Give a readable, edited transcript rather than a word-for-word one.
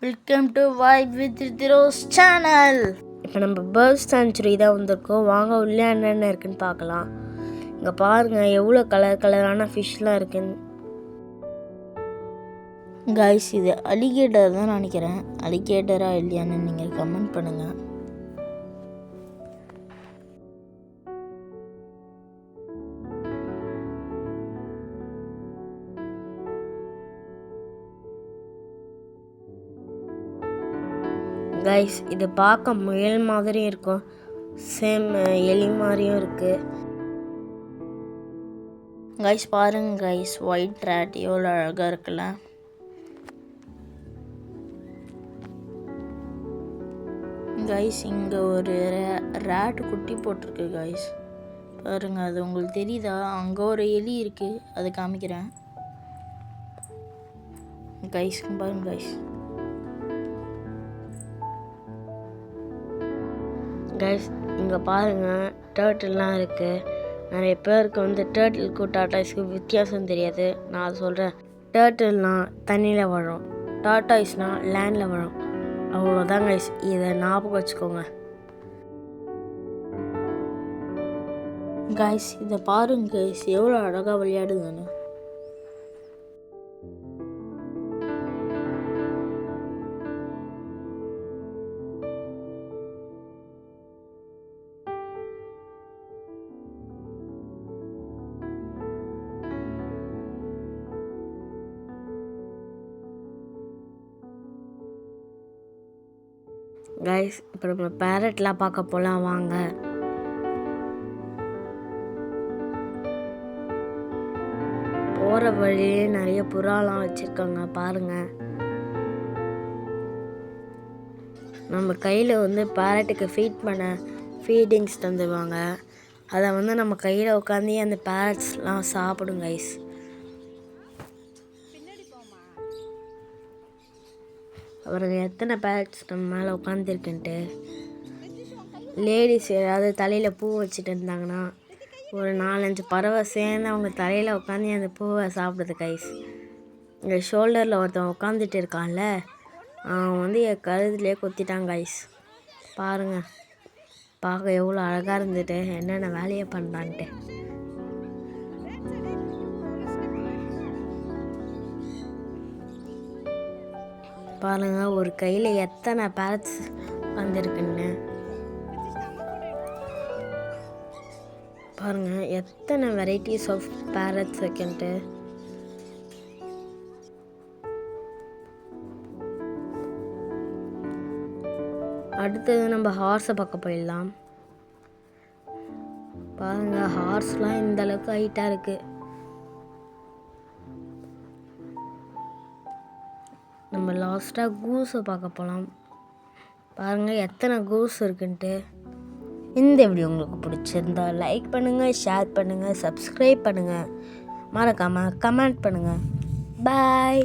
Welcome to vibe with rose channel. இப்போ நம்ம bird sanctuary தான் வந்திருக்கோம். வாங்க உள்ளே என்னென்ன இருக்குன்னு பார்க்கலாம். இங்கே பாருங்கள் எவ்வளோ கலரான ஃபிஷ்லாம் இருக்குன்னு. கைஸ் இது அலிகேட்டர் தான் நினைக்கிறேன். அலிகேட்டரா இல்லையான்னு நீங்கள் கமெண்ட் பண்ணுங்கள். கைஸ் இது பார்க்க முயல் மாதிரியும் இருக்கும், சேம் எலி மாதிரியும் இருக்கு. கைஸ் பாருங்க கைஸ், ஒயிட் ரேட் எவ்வளோ அழகாக இருக்குல்ல. கைஸ் இங்கே ஒரு ரேட் குட்டி போட்டிருக்கு கைஸ், பாருங்க. அது உங்களுக்கு தெரியுதா? அங்கே ஒரு எலி இருக்கு, அது காமிக்கிறேன் கைஸ். பாருங்க கைஸ். கைஸ் இங்கே பாருங்கள் டர்ட்டில்லாம் இருக்குது. நிறைய பேருக்கு வந்து டர்ட்டிலுக்கும் டாட்டாய்ஸ்க்கும் வித்தியாசம் தெரியாது. நான் சொல்கிறேன். டர்ட்டில்னால் தண்ணியில் வாழும், டாட்டாய்ஸ்னால் லேண்டில் வாழும். அவ்வளோதான் கைஸ், இதை ஞாபகம் வச்சுக்கோங்க. கைஸ் இதை பாருங்க கைஸ், எவ்வளோ அழகாக விளையாடுதுன்னு. கைஸ் இப்போ நம்ம பேரட்லாம் பார்க்க போகலாம் வாங்க. போகிற வழியே நிறைய புறாலாம் வச்சுருக்காங்க பாருங்க. நம்ம கையில் வந்து பேரட்டுக்கு ஃபீட் பண்ண ஃபீடிங்ஸ் தந்துடுவாங்க. அதை வந்து நம்ம கையில் உட்காந்து அந்த பேரட்ஸ்லாம் சாப்பிடும் கைஸ். அப்புறம் எத்தனை பேரட்ஸ் நம்ம மேலே உட்காந்துருக்குன்ட்டு. லேடிஸ் ஏதாவது தலையில் பூ வச்சுட்டு இருந்தாங்கன்னா ஒரு 4-5 பறவை சேர்ந்து அவங்க தலையில் உட்காந்து அந்த பூவை சாப்பிடுது கைஸ். இங்கே ஷோல்டரில் ஒருத்தன் உட்காந்துட்டு இருக்கான்ல, அவன் வந்து என் கழுதுலேயே கொத்திட்டான் கைஸ். பாருங்கள், பார்க்க எவ்வளோ அழகாக இருந்துட்டு என்னென்ன வேலையை பண்ணுறான்ட்டு. பாருங்க ஒரு கையில் எத்தனை பேரட்ஸ் வந்துருக்குன்னு. பாருங்க எத்தனை வெரைட்டிஸ் ஆஃப் பேரட்ஸ் இருக்குன்ட்டு. அடுத்தது நம்ம ஹார்ஸை பார்க்க போயிடலாம். பாருங்க ஹார்ஸ்லாம் இந்த அளவுக்கு ஹைட்டாக இருக்குது. நம்ம லாஸ்ட்டாக கூஸை பார்க்க போகலாம். பாருங்கள் எத்தனை கூஸ் இருக்குன்ட்டு. இந்த வீடியோ உங்களுக்கு பிடிச்சிருந்தா லைக் பண்ணுங்கள், ஷேர் பண்ணுங்கள், சப்ஸ்கிரைப் பண்ணுங்கள், மறக்காமல் கமெண்ட் பண்ணுங்கள். பாய்.